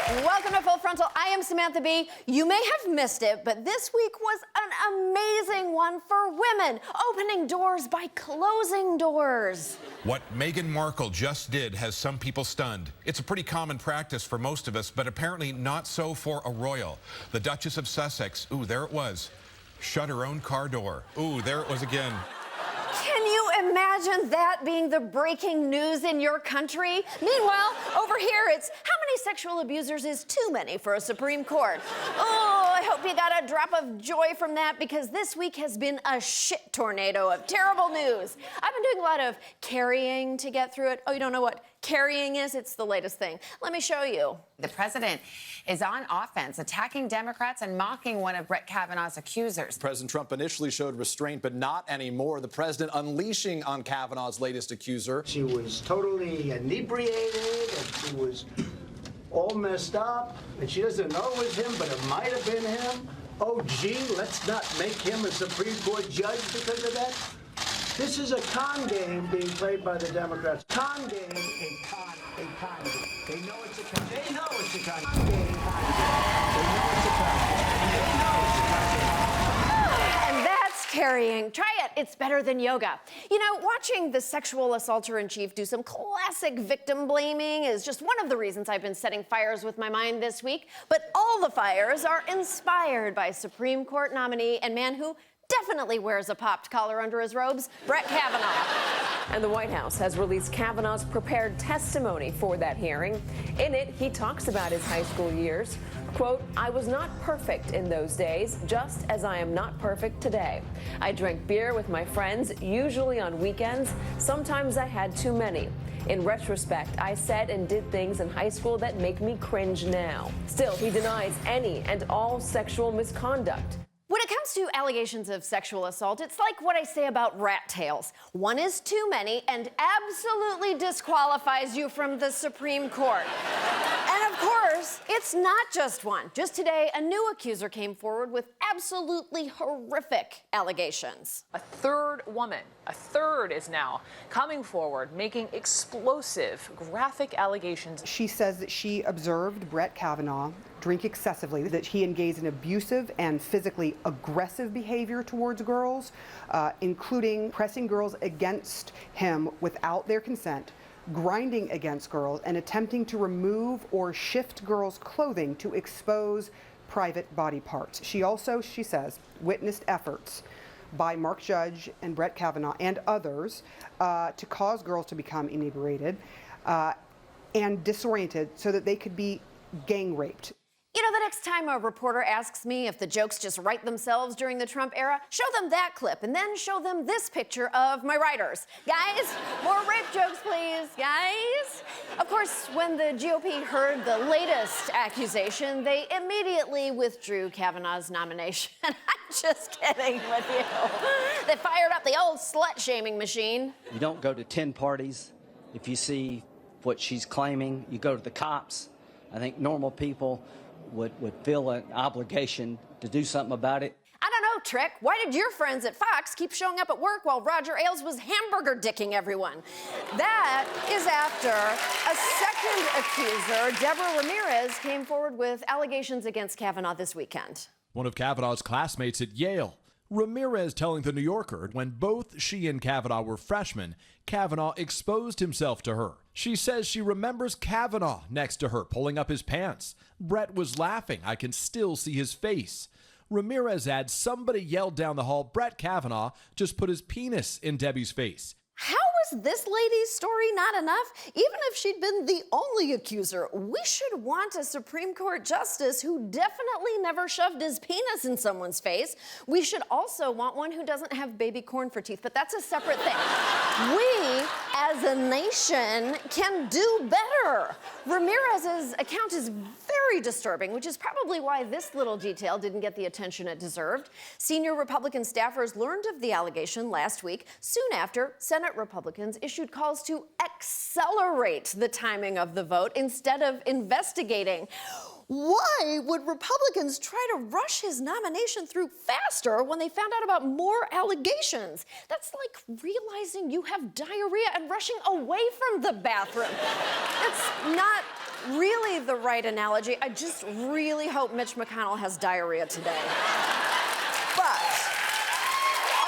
Welcome to Full Frontal. I am Samantha B. You may have missed it, but this week was an amazing one for women, opening doors by closing doors. What Meghan Markle just did has some people stunned. It's a pretty common practice for most of us, but apparently not so for a royal. The Duchess of Sussex, ooh, there it was, shut her own car door. Ooh, there it was again. Can you imagine that being the breaking news in your country? Meanwhile, over here, it's how many sexual abusers is too many for a Supreme Court? Oh, I hope you got a drop of joy from that, because this week has been a shit tornado of terrible news. I've been doing a lot of carrying to get through it. Oh, you don't know what carrying is? It's the latest thing. Let me show you. The president is on offense, attacking Democrats and mocking one of Brett Kavanaugh's accusers. President Trump initially showed restraint, but not anymore. The president unleashing on Kavanaugh's latest accuser. She was totally inebriated, and she was all messed up, and she doesn't know it was him, but it might have been him. Oh, gee, let's not make him a Supreme Court judge because of that. This is a con game being played by the Democrats. Con game, a con game. They know it's a con. They know it's a con game. They know it's a con game. They know it's a con game. And that's carrying. Try it. It's better than yoga. You know, watching the sexual assaulter-in-chief do some classic victim blaming is just one of the reasons I've been setting fires with my mind this week. But all the fires are inspired by Supreme Court nominee and man who definitely wears a popped collar under his robes, Brett Kavanaugh. And the White House has released Kavanaugh's prepared testimony for that hearing. In it, he talks about his high school years. Quote, "I was not perfect in those days, just as I am not perfect today. I drank beer with my friends, usually on weekends. Sometimes I had too many. In retrospect, I said and did things in high school that make me cringe now." Still, he denies any and all sexual misconduct. When it comes to allegations of sexual assault, it's like what I say about rat tails. One is too many and absolutely disqualifies you from the Supreme Court. And of course, it's not just one. Just today, a new accuser came forward with absolutely horrific allegations. A third woman, a third, is now coming forward, making explosive, graphic allegations. She says that she observed Brett Kavanaugh drink excessively, that he engaged in abusive and physically aggressive behavior towards girls, including pressing girls against him without their consent, grinding against girls, and attempting to remove or shift girls' clothing to expose private body parts. She also, she says, witnessed efforts by Mark Judge and Brett Kavanaugh and others to cause girls to become inebriated and disoriented so that they could be gang raped. You know, the next time a reporter asks me if the jokes just write themselves during the Trump era, show them that clip and then show them this picture of my writers. Guys, more rape jokes, please, guys. Of course, when the GOP heard the latest accusation, they immediately withdrew Kavanaugh's nomination. I'm just kidding with you. They fired up the old slut-shaming machine. You don't go to 10 parties if you see what she's claiming. You go to the cops. I think normal people would feel an obligation to do something about it. I don't know, Trick. Why did your friends at Fox keep showing up at work while Roger Ailes was hamburger dicking everyone? That is after a second accuser, Deborah Ramirez, came forward with allegations against Kavanaugh this weekend. One of Kavanaugh's classmates at Yale, Ramirez, telling The New Yorker when both she and Kavanaugh were freshmen, Kavanaugh exposed himself to her. She says she remembers Kavanaugh next to her pulling up his pants. Brett was laughing. I can still see his face. Ramirez adds somebody yelled down the hall, Brett Kavanaugh just put his penis in Debbie's face. How was this lady's story not enough? Even if she'd been the only accuser, we should want a Supreme Court justice who definitely never shoved his penis in someone's face. We should also want one who doesn't have baby corn for teeth, but that's a separate thing. We, as a nation, can do better. Ramirez's account is very disturbing, which is probably why this little detail didn't get the attention it deserved. Senior Republican staffers learned of the allegation last week. Soon after, Senate Republicans issued calls to accelerate the timing of the vote instead of investigating. Why would Republicans try to rush his nomination through faster when they found out about more allegations? That's like realizing you have diarrhea and rushing away from the bathroom. It's not really the right analogy. I just really hope Mitch McConnell has diarrhea today. But,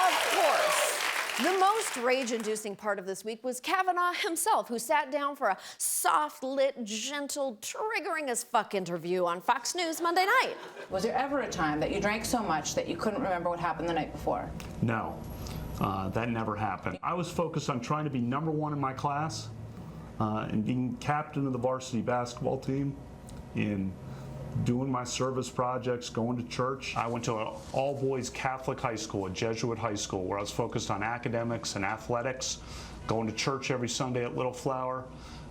of course, the most rage-inducing part of this week was Kavanaugh himself, who sat down for a soft-lit, gentle, triggering-as-fuck interview on Fox News Monday night. Was there ever a time that you drank so much that you couldn't remember what happened the night before? No, that never happened. I was focused on trying to be #1 in my class and being captain of the varsity basketball team, in doing my service projects, going to church. I went to an all-boys Catholic high school, a Jesuit high school, where I was focused on academics and athletics, going to church every Sunday at Little Flower,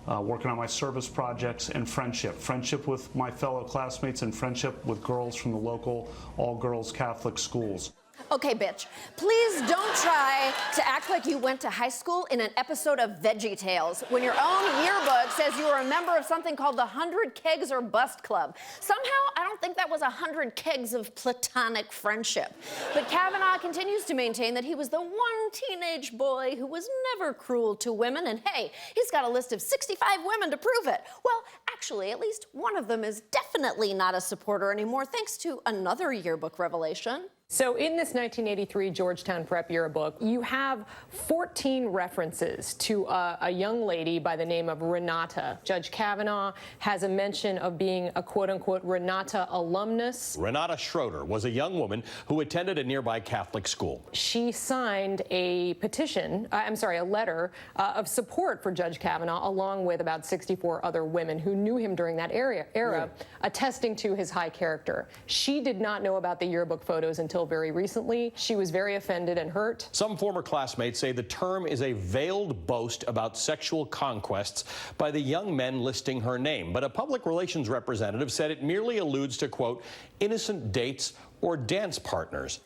working on my service projects, and friendship with my fellow classmates and friendship with girls from the local all-girls Catholic schools. Okay, bitch, please don't try to act like you went to high school in an episode of VeggieTales when your own yearbook says you were a member of something called the 100 Kegs or Bust Club. Somehow, I don't think that was 100 kegs of platonic friendship. But Kavanaugh continues to maintain that he was the one teenage boy who was never cruel to women, and hey, he's got a list of 65 women to prove it. Well, actually, at least one of them is definitely not a supporter anymore, thanks to another yearbook revelation. So in this 1983 Georgetown Prep yearbook, you have 14 references to a young lady by the name of Renata. Judge Kavanaugh has a mention of being a quote-unquote Renata alumnus. Renata Schroeder was a young woman who attended a nearby Catholic school. She signed a petition, a letter of support for Judge Kavanaugh, along with about 64 other women who knew him during that era, attesting to his high character. She did not know about the yearbook photos until very recently. She was very offended and hurt. Some former classmates say the term is a veiled boast about sexual conquests by the young men listing her name. But a public relations representative said it merely alludes to, quote, innocent dates or dance partners.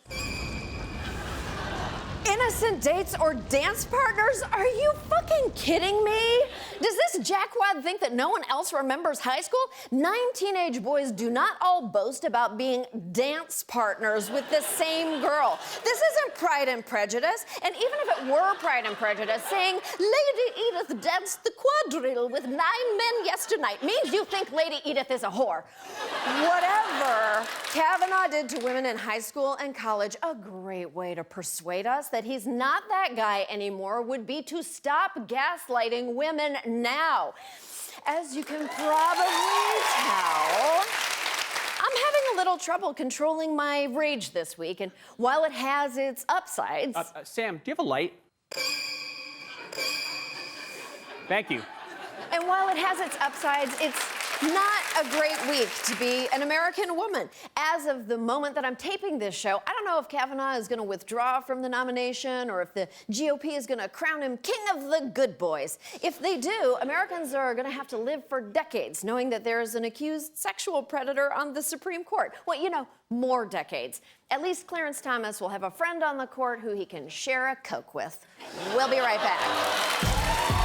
Innocent dates or dance partners? Are you fucking kidding me? Does this jackwad think that no one else remembers high school? 9 teenage boys do not all boast about being dance partners with the same girl. This isn't Pride and Prejudice, and even if it were Pride and Prejudice, saying Lady Edith danced the quadrille with 9 men yesternight means you think Lady Edith is a whore. Whatever Kavanaugh did to women in high school and college, a great way to persuade us that he's not that guy anymore would be to stop gaslighting women now. As you can probably tell, I'm having a little trouble controlling my rage this week, and while it has its upsides... Sam, do you have a light? Thank you. And while it has its upsides, it's not a great week to be an American woman. As of the moment that I'm taping this show, I don't know if Kavanaugh is going to withdraw from the nomination or if the GOP is going to crown him king of the good boys. If they do, Americans are going to have to live for decades knowing that there is an accused sexual predator on the Supreme Court. Well, you know, more decades. At least Clarence Thomas will have a friend on the court who he can share a Coke with. We'll be right back.